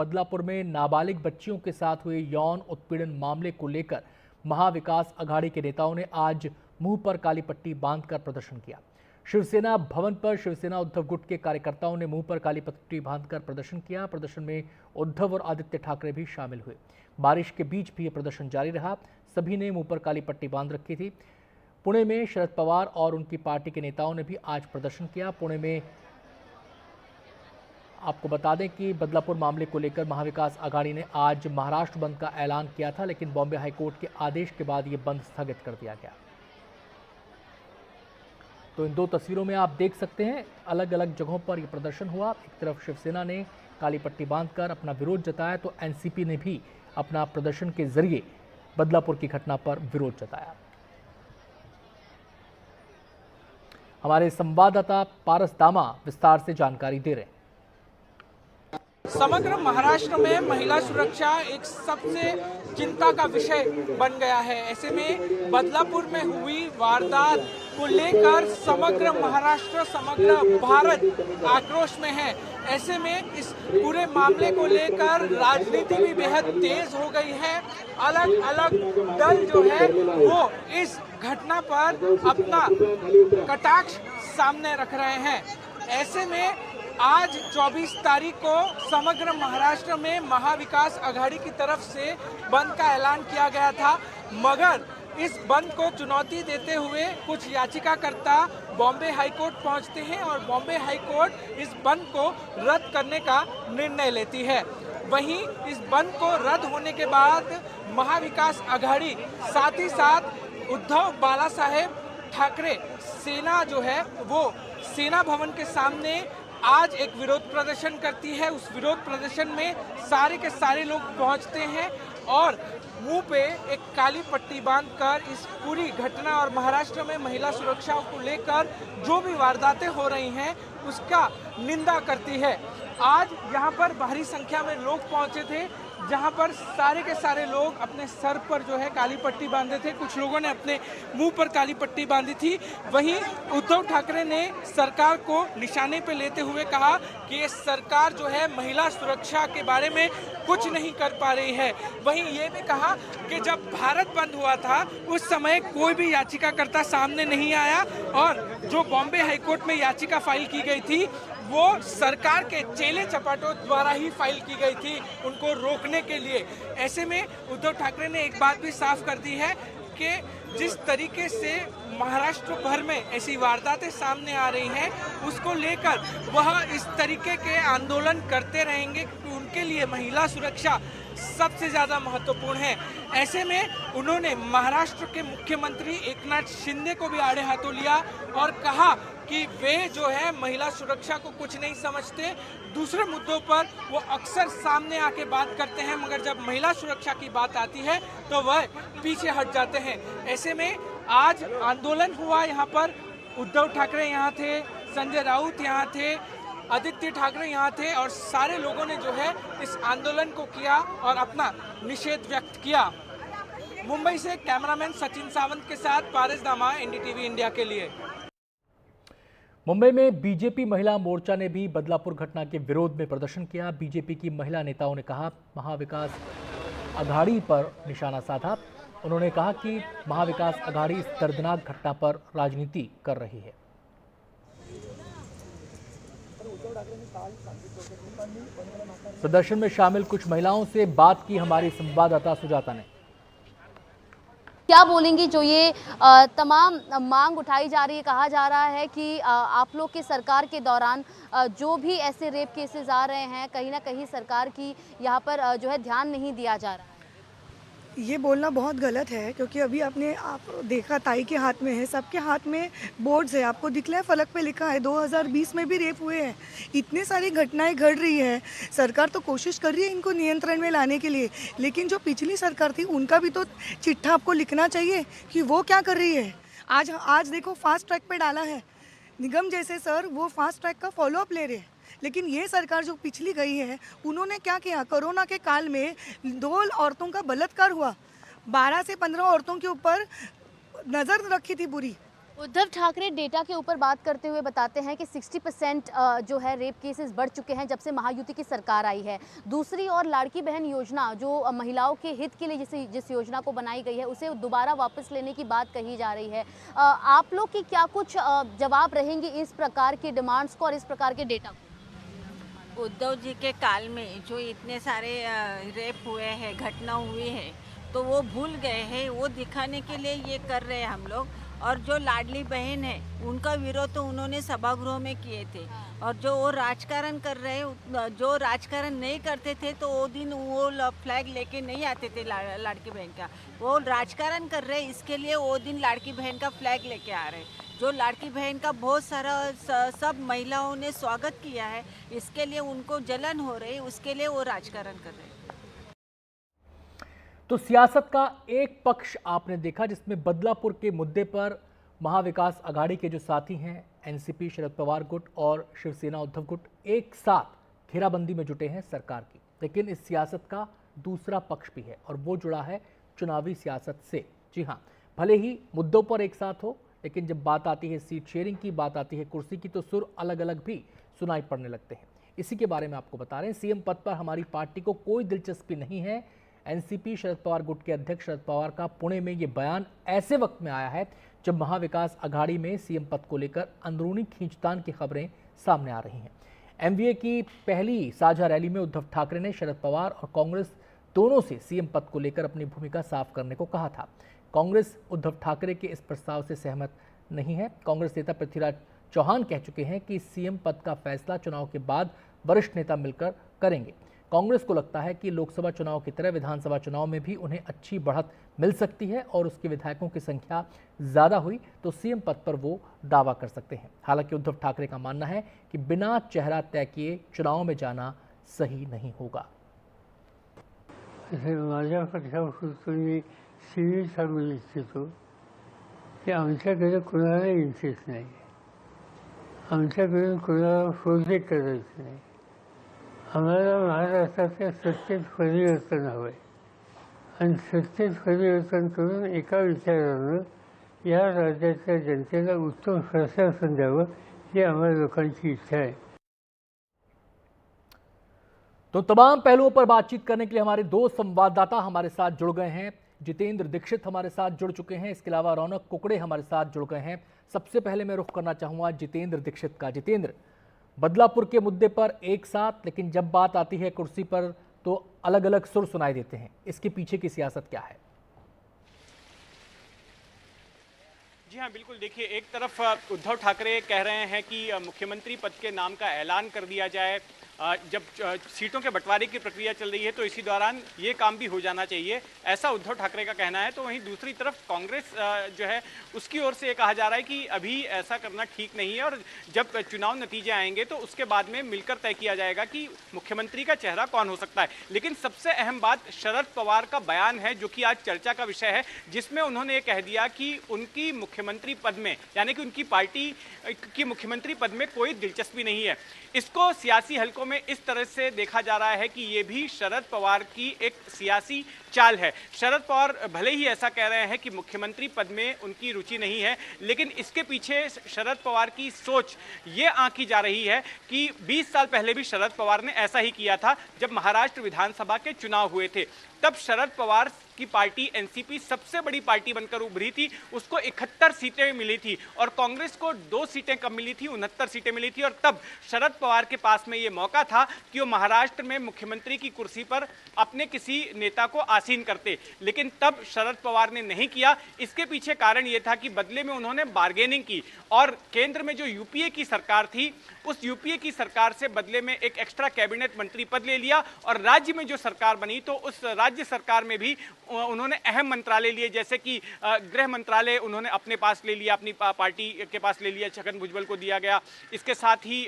बदलापुर में नाबालिग बच्चियों के साथ हुए यौन उत्पीड़न मामले को लेकर महाविकास अघाड़ी के नेताओं ने आज मुंह पर काली पट्टी बांधकर प्रदर्शन किया। शिवसेना भवन पर शिवसेना उद्धव गुट के कार्यकर्ताओं ने मुंह पर काली पट्टी बांधकर प्रदर्शन किया। प्रदर्शन में उद्धव और आदित्य ठाकरे भी शामिल हुए। बारिश के बीच भी यह प्रदर्शन जारी रहा। सभी ने मुंह पर काली पट्टी बांध रखी थी। पुणे में शरद पवार और उनकी पार्टी के नेताओं ने भी आज प्रदर्शन किया। पुणे में आपको बता दें कि बदलापुर मामले को लेकर महाविकास अघाड़ी ने आज महाराष्ट्र बंद का ऐलान किया था, लेकिन बॉम्बे हाईकोर्ट के आदेश के बाद ये बंद स्थगित कर दिया गया। तो इन दो तस्वीरों में आप देख सकते हैं अलग अलग जगहों पर यह प्रदर्शन हुआ। एक तरफ शिवसेना ने काली पट्टी बांधकर अपना विरोध जताया, तो एनसीपी ने भी अपना प्रदर्शन के जरिए बदलापुर की घटना पर विरोध जताया। हमारे संवाददाता पारस दामा विस्तार से जानकारी दे रहे हैं। समग्र महाराष्ट्र में महिला सुरक्षा एक सबसे चिंता का विषय बन गया है। ऐसे में बदलापुर में हुई वारदात को लेकर समग्र महाराष्ट्र, समग्र भारत आक्रोश में है। ऐसे में इस पूरे मामले को लेकर राजनीति भी बेहद तेज हो गई है। अलग अलग दल जो है वो इस घटना पर अपना कटाक्ष सामने रख रहे हैं। ऐसे में आज 24 तारीख को समग्र महाराष्ट्र में महाविकास अघाड़ी की तरफ से बंद का ऐलान किया गया था, मगर इस बंद को चुनौती देते हुए कुछ याचिकाकर्ता बॉम्बे हाईकोर्ट पहुंचते हैं और बॉम्बे हाईकोर्ट इस बंद को रद्द करने का निर्णय लेती है। वहीं इस बंद को रद्द होने के बाद महाविकास अघाड़ी साथ ही साथ उद्धव बाला साहेब ठाकरे सेना जो है वो सेना भवन के सामने आज एक विरोध प्रदर्शन करती है। उस विरोध प्रदर्शन में सारे के सारे लोग पहुंचते हैं और मुंह पे एक काली पट्टी बांधकर इस पूरी घटना और महाराष्ट्र में महिला सुरक्षा को लेकर जो भी वारदातें हो रही हैं उसका निंदा करती है। आज यहाँ पर भारी संख्या में लोग पहुंचे थे, जहां पर सारे के सारे लोग अपने सर पर जो है काली पट्टी बांधे थे। कुछ लोगों ने अपने मुंह पर काली पट्टी बांधी थी। वहीं उद्धव ठाकरे ने सरकार को निशाने पर लेते हुए कहा कि ये सरकार जो है महिला सुरक्षा के बारे में कुछ नहीं कर पा रही है। वहीं ये भी कहा कि जब भारत बंद हुआ था उस समय कोई भी याचिकाकर्ता सामने नहीं आया और जो बॉम्बे हाईकोर्ट में याचिका फाइल की गई थी वो सरकार के चेले चपाटों द्वारा ही फाइल की गई थी उनको रोकने के लिए। ऐसे में उद्धव ठाकरे ने एक बात भी साफ कर दी है कि जिस तरीके से महाराष्ट्र भर में ऐसी वारदातें सामने आ रही हैं उसको लेकर वह इस तरीके के आंदोलन करते रहेंगे क्योंकि उनके लिए महिला सुरक्षा सबसे ज़्यादा महत्वपूर्ण है। ऐसे में उन्होंने महाराष्ट्र के मुख्यमंत्री एकनाथ शिंदे को भी आड़े हाथों लिया और कहा कि वे जो है महिला सुरक्षा को कुछ नहीं समझते। दूसरे मुद्दों पर वो अक्सर सामने आके बात करते हैं, मगर जब महिला सुरक्षा की बात आती है तो वह पीछे हट जाते हैं। ऐसे में आज आंदोलन हुआ। यहाँ पर उद्धव ठाकरे यहाँ थे, संजय राउत यहाँ थे, आदित्य ठाकरे यहाँ थे और सारे लोगों ने जो है इस आंदोलन को किया और अपना निषेध व्यक्त किया। मुंबई से कैमरामैन सचिन सावंत के साथ पारस दामा, एनडीटीवी इंडिया के लिए। मुंबई में बीजेपी महिला मोर्चा ने भी बदलापुर घटना के विरोध में प्रदर्शन किया। बीजेपी की महिला नेताओं ने कहा महाविकास अघाड़ी पर निशाना साधा। उन्होंने कहा कि महाविकास अघाड़ी इस दर्दनाक घटना पर राजनीति कर रही है। प्रदर्शन में शामिल कुछ महिलाओं से बात की हमारी संवाददाता सुजाता ने। क्या बोलेंगी जो ये तमाम मांग उठाई जा रही है? कहा जा रहा है कि आप लोग की सरकार के दौरान जो भी ऐसे रेप केसेस आ रहे हैं कहीं ना कहीं सरकार की यहाँ पर जो है ध्यान नहीं दिया जा रहा है। ये बोलना बहुत गलत है क्योंकि अभी आप देखा ताई के हाथ में है, सबके हाथ में बोर्ड्स है। आपको दिख रहा है फलक पे लिखा है 2020 में भी रेप हुए हैं। इतनी सारी घटनाएं घट रही है। सरकार तो कोशिश कर रही है इनको नियंत्रण में लाने के लिए, लेकिन जो पिछली सरकार थी उनका भी तो चिट्ठा आपको लिखना चाहिए कि वो क्या कर रही है। आज देखो फास्ट ट्रैक पे डाला है निगम जैसे सर, वो फास्ट ट्रैक का फॉलोअप ले रहे हैं। लेकिन ये सरकार जो पिछली गई है उन्होंने क्या किया? कोरोना के काल में 2 औरतों का बलात्कार हुआ, 12 से 15 औरतों के ऊपर नज़र रखी थी बुरी, उद्धव ठाकरे डेटा के ऊपर बात करते हुए बताते हैं कि 60% जो है रेप केसेस बढ़ चुके हैं जब से महायुति की सरकार आई है। दूसरी ओर लाड़की बहन योजना जो महिलाओं के हित के लिए जिस योजना को बनाई गई है उसे दोबारा वापस लेने की बात कही जा रही है। आप लोग की क्या कुछ जवाब रहेंगे इस प्रकार की डिमांड्स को और इस प्रकार के डेटा को? उद्धव जी के काल में जो इतने सारे रेप हुए हैं, घटना हुई है, तो वो भूल गए हैं। वो दिखाने के लिए ये कर रहे हैं हम लोग। और जो लाडली बहन है उनका विरोध तो उन्होंने सभागृह में किए थे। और जो वो राजकारण कर रहे हैं, जो राजकारण नहीं करते थे तो वो दिन वो फ्लैग लेके नहीं आते थे लाड़की बहन का। वो राजकारण कर रहे हैं, इसके लिए वो दिन लाड़की बहन का फ्लैग लेके आ रहे हैं। जो लाड़की बहन का बहुत सारा सब महिलाओं ने स्वागत किया है, इसके लिए उनको जलन हो रही है, उसके लिए वो राजकारण कर रहे हैं। तो सियासत का एक पक्ष आपने देखा जिसमें बदलापुर के मुद्दे पर महाविकास आघाड़ी के जो साथी हैं एनसीपी शरद पवार गुट और शिवसेना उद्धव गुट एक साथ घेराबंदी में जुटे हैं सरकार की। लेकिन इस सियासत का दूसरा पक्ष भी है और वो जुड़ा है चुनावी सियासत से। जी हाँ, भले ही मुद्दों पर एक साथ हो, लेकिन जब बात आती है सीट शेयरिंग की, बात आती है कुर्सी की, तो सुर अलग अलग भी सुनाई पड़ने लगते हैं। इसी के बारे में आपको बता रहे हैं, सीएम पद पर हमारी पार्टी को कोई दिलचस्पी नहीं है। एनसीपी शरद पवार गुट के अध्यक्ष शरद पवार का पुणे में ये बयान ऐसे वक्त में आया है जब महाविकास आघाड़ी में सीएम पद को लेकर अंदरूनी खींचतान की खबरें सामने आ रही हैं। एमवीए की पहली साझा रैली में उद्धव ठाकरे ने शरद पवार और कांग्रेस दोनों से सीएम पद को लेकर अपनी भूमिका साफ करने को कहा था। कांग्रेस उद्धव ठाकरे के इस प्रस्ताव से सहमत नहीं है। कांग्रेस नेता पृथ्वीराज चौहान कह चुके हैं कि सीएम पद का फैसला चुनाव के बाद वरिष्ठ नेता मिलकर करेंगे। कांग्रेस को लगता है कि लोकसभा चुनाव की तरह विधानसभा चुनाव में भी उन्हें अच्छी बढ़त मिल सकती है और उसके विधायकों की संख्या ज़्यादा हुई तो सीएम पद पर वो दावा कर सकते हैं। हालांकि उद्धव ठाकरे का मानना है कि बिना चेहरा तय किए चुनाव में जाना सही नहीं होगा। माझ्या पक्षापासून तुम्ही सिव्हिल सांगू इच्छितो की आमच्याकडे कोणाला इंटरेस्ट नाही, आमच्याकडे कोणाला प्रोजेक्ट करायचं नाही। आम्हाला महाराष्ट्राचे सत्तेत परिवर्तन हवं आहे आणि सत्तेत परिवर्तन करून एका विचारानं या राज्याच्या जनतेला उत्तम प्रशासन द्यावं ही आम्हाला लोकांची इच्छा आहे। तो तमाम पहलुओं पर बातचीत करने के लिए हमारे दो संवाददाता हमारे साथ जुड़ गए हैं। जितेंद्र दीक्षित हमारे साथ जुड़ चुके हैं, इसके अलावा रौनक कुकड़े हमारे साथ जुड़ गए हैं। सबसे पहले मैं रुख करना चाहूँगा जितेंद्र दीक्षित का। जितेंद्र, बदलापुर के मुद्दे पर एक साथ, लेकिन जब बात आती है कुर्सी पर तो अलग अलग सुर सुनाई देते हैं, इसके पीछे की सियासत क्या है? जी हाँ, बिल्कुल। देखिए, एक तरफ उद्धव ठाकरे कह रहे हैं कि मुख्यमंत्री पद के नाम का ऐलान कर दिया जाए। जब सीटों के बंटवारे की प्रक्रिया चल रही है तो इसी दौरान ये काम भी हो जाना चाहिए, ऐसा उद्धव ठाकरे का कहना है। तो वहीं दूसरी तरफ कांग्रेस जो है उसकी ओर से ये कहा जा रहा है कि अभी ऐसा करना ठीक नहीं है और जब चुनाव नतीजे आएंगे तो उसके बाद में मिलकर तय किया जाएगा कि मुख्यमंत्री का चेहरा कौन हो सकता है। लेकिन सबसे अहम बात शरद पवार का बयान है जो कि आज चर्चा का विषय है, जिसमें उन्होंने ये कह दिया कि उनकी मुख्यमंत्री पद में, यानी कि उनकी पार्टी की मुख्यमंत्री पद में कोई दिलचस्पी नहीं है। इसको सियासी हलकों में इस तरह से देखा जा रहा है कि ये भी शरद पवार की एक सियासी चाल है। शरद पवार भले ही ऐसा कह रहे हैं कि मुख्यमंत्री पद में उनकी रुचि नहीं है, लेकिन इसके पीछे शरद पवार की सोच ये आंकी जा रही है कि 20 साल पहले भी शरद पवार ने ऐसा ही किया था। जब महाराष्ट्र विधानसभा के चुनाव हुए थे तब शरद पवार की पार्टी एनसीपी सबसे बड़ी पार्टी बनकर उभरी थी, उसको 71 सीटें मिली थी और कांग्रेस को 2 सीटें कम मिली थी, 69 सीटें मिली थी। और तब शरद पवार के पास में ये मौका था कि वो महाराष्ट्र में मुख्यमंत्री की कुर्सी पर अपने किसी नेता को आसीन करते, लेकिन तब शरद पवार ने नहीं किया। इसके पीछे कारण ये था कि बदले में उन्होंने बार्गेनिंग की और केंद्र में जो यूपीए की सरकार थी उस यूपीए की सरकार से बदले में एक एक्स्ट्रा कैबिनेट मंत्री पद ले लिया और राज्य में जो सरकार बनी तो उस राज्य सरकार में भी उन्होंने अहम मंत्रालय लिए, जैसे कि गृह मंत्रालय उन्होंने अपने पास ले लिया, अपनी पार्टी के पास ले लिया, छगन भुजबल को दिया गया। इसके साथ ही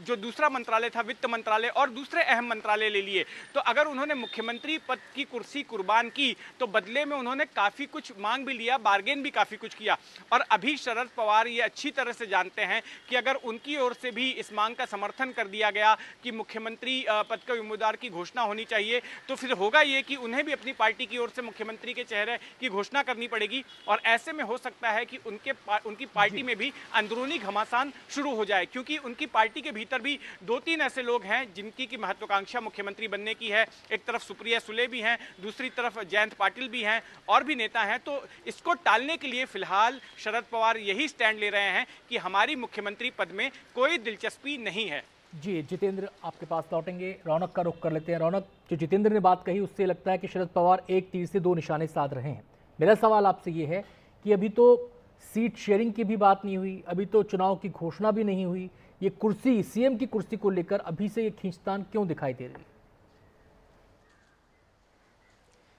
जो दूसरा मंत्रालय था वित्त मंत्रालय और दूसरे अहम मंत्रालय ले लिए। तो अगर उन्होंने मुख्यमंत्री पद की कुर्सी कुर्बान की तो बदले में उन्होंने काफ़ी कुछ मांग भी लिया, बार्गेन भी काफ़ी कुछ किया। और अभी शरद पवार ये अच्छी तरह से जानते हैं कि अगर उनकी ओर से भी इस मांग का समर्थन कर दिया गया कि मुख्यमंत्री पद के उम्मीदवार की घोषणा होनी चाहिए तो फिर होगा ये कि उन्हें भी अपनी पार्टी की ओर से मुख्यमंत्री के चेहरे की घोषणा करनी पड़ेगी और ऐसे में हो सकता है कि उनकी पार्टी में भी अंदरूनी घमासान शुरू हो जाए, क्योंकि उनकी पार्टी के भीतर भी 2-3 ऐसे लोग हैं जिनकी की महत्वाकांक्षा मुख्यमंत्री बनने की है। एक तरफ सुप्रिया सुले भी हैं, दूसरी तरफ जयंत पाटिल भी हैं और भी नेता हैं। तो इसको टालने के लिए फिलहाल शरद पवार यही स्टैंड ले रहे हैं कि हमारी मुख्यमंत्री पद में कोई दिलचस्पी नहीं है। जी जितेंद्र, आपके पास लौटेंगे। रौनक का रुख कर लेते हैं। रौनक, जो जितेंद्र ने बात कही उससे लगता है कि शरद पवार एक तीर से 2 निशाने साध रहे हैं। मेरा सवाल आपसे ये है कि अभी तो सीट शेयरिंग की भी बात नहीं हुई, अभी तो चुनाव की घोषणा भी नहीं हुई, ये कुर्सी, सीएम की कुर्सी को लेकर अभी से ये खींचतान क्यों दिखाई दे रही है?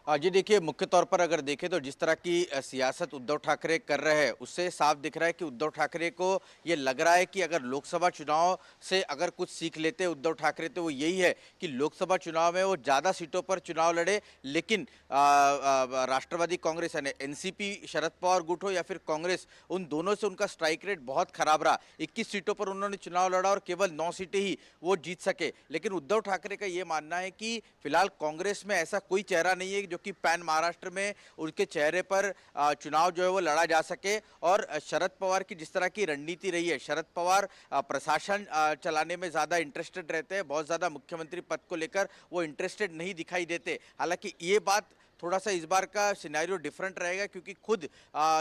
जी देखिए, मुख्य तौर पर अगर देखें तो जिस तरह की सियासत उद्धव ठाकरे कर रहे हैं उससे साफ दिख रहा है कि उद्धव ठाकरे को ये लग रहा है कि अगर लोकसभा चुनाव से अगर कुछ सीख लेते हैं उद्धव ठाकरे तो वो यही है कि लोकसभा चुनाव में वो ज़्यादा सीटों पर चुनाव लड़े, लेकिन राष्ट्रवादी कांग्रेस यानी एनसीपी, शरद पवार गुट हो या फिर कांग्रेस, उन दोनों से उनका स्ट्राइक रेट बहुत खराब रहा। 21 सीटों पर उन्होंने चुनाव लड़ा और केवल 9 सीटें ही वो जीत सके। लेकिन उद्धव ठाकरे का ये मानना है कि फिलहाल कांग्रेस में ऐसा कोई चेहरा नहीं है जो कि पैन महाराष्ट्र में उनके चेहरे पर चुनाव जो है वो लड़ा जा सके। और शरद पवार की जिस तरह की रणनीति रही है, शरद पवार प्रशासन चलाने में ज़्यादा इंटरेस्टेड रहते हैं, बहुत ज़्यादा मुख्यमंत्री पद को लेकर वो इंटरेस्टेड नहीं दिखाई देते। हालांकि ये बात थोड़ा सा इस बार का सिनेरियो डिफरेंट रहेगा क्योंकि खुद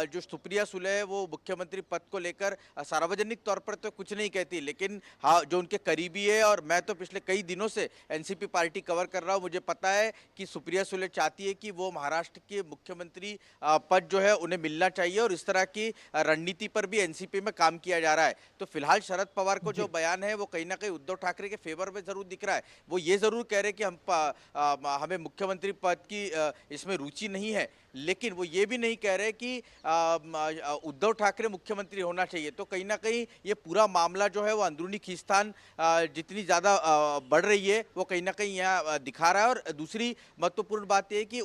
जो सुप्रिया सुले है वो मुख्यमंत्री पद को लेकर सार्वजनिक तौर पर तो कुछ नहीं कहती, लेकिन हाँ जो उनके करीबी है, और मैं तो पिछले कई दिनों से एनसीपी पार्टी कवर कर रहा हूँ, मुझे पता है कि सुप्रिया सुले चाहती है कि वो महाराष्ट्र के मुख्यमंत्री पद जो है उन्हें मिलना चाहिए और इस तरह की रणनीति पर भी एनसीपी में काम किया जा रहा है। तो फिलहाल शरद पवार को जो बयान है वो कहीं ना कहीं उद्धव ठाकरे के फेवर में जरूर दिख रहा है। वो ये जरूर कह रहे कि हमें मुख्यमंत्री पद की इसमें रुचि नहीं है, लेकिन वो ये भी नहीं कह रहे कि उद्धव ठाकरे मुख्यमंत्री होना चाहिए। तो कहीं ना कहीं ये पूरा मामला जो है वो अंदरूनी खींचतान जितनी ज़्यादा बढ़ रही है वो कहीं ना कहीं यहाँ दिखा रहा है। और दूसरी महत्वपूर्ण बात यह है कि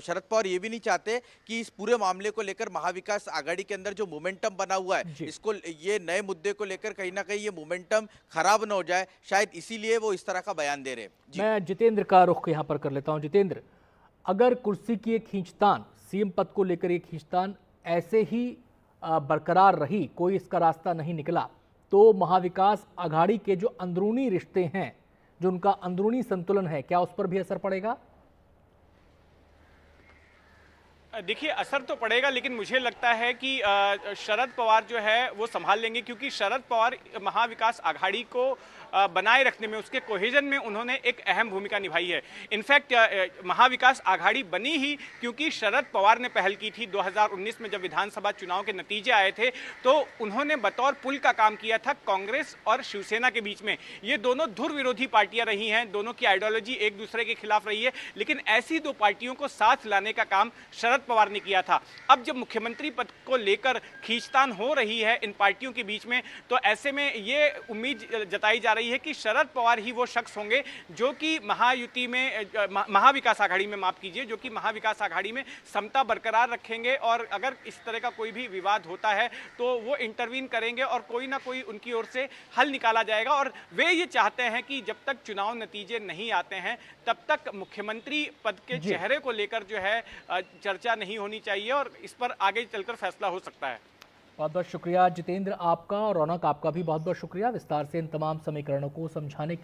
शरद पवार ये भी नहीं चाहते कि इस पूरे मामले को लेकर महाविकास आघाड़ी के अंदर जो मोमेंटम बना हुआ है, इसको, ये नए मुद्दे को लेकर कहीं ना कहीं ये मोमेंटम खराब न हो जाए, शायद इसीलिए वो इस तरह का बयान दे रहे हैं। मैं जितेंद्र का रुख यहाँ पर कर लेता हूँ। जितेंद्र, अगर कुर्सी की एक खींचतान, सीएम पद को लेकर एक खींचतान ऐसे ही बरकरार रही, कोई इसका रास्ता नहीं निकला, तो महाविकास आघाड़ी के जो अंदरूनी रिश्ते हैं, जो उनका अंदरूनी संतुलन है, क्या उस पर भी असर पड़ेगा? देखिए, असर तो पड़ेगा, लेकिन मुझे लगता है कि शरद पवार जो है वो संभाल लेंगे, क्योंकि शरद पवार महाविकास आघाड़ी को बनाए रखने में, उसके कोहेजन में उन्होंने एक अहम भूमिका निभाई है। इनफैक्ट महाविकास आघाड़ी बनी ही क्योंकि शरद पवार ने पहल की थी। 2019 में जब विधानसभा चुनाव के नतीजे आए थे तो उन्होंने बतौर पुल का काम किया था कांग्रेस और शिवसेना के बीच में। ये दोनों धुर विरोधी पार्टियां रही हैं, दोनों की आइडियोलॉजी एक दूसरे के खिलाफ रही है, लेकिन ऐसी दो पार्टियों को साथ लाने का काम शरद पवार ने किया था। अब जब मुख्यमंत्री पद को लेकर खींचतान हो रही है इन पार्टियों के बीच में, तो ऐसे में ये उम्मीद जताई जा रही है कि शरद पवार ही वो शख्स होंगे जो कि महायुति में, महाविकास आघाड़ी में, माफ कीजिए, जो कि महाविकास आघाड़ी में समता बरकरार रखेंगे। और अगर इस तरह का कोई भी विवाद होता है तो वो इंटरवीन करेंगे और कोई ना कोई उनकी ओर से हल निकाला जाएगा। और वे ये चाहते हैं कि जब तक चुनाव नतीजे नहीं आते हैं तब तक मुख्यमंत्री पद के चेहरे को लेकर जो है चर्चा नहीं होनी चाहिए और इस पर आगे चलकर फैसला हो सकता है। बहुत बहुत शुक्रिया जितेंद्र आपका, और रौनक आपका भी बहुत बहुत शुक्रिया विस्तार से इन तमाम समीकरणों को समझाने के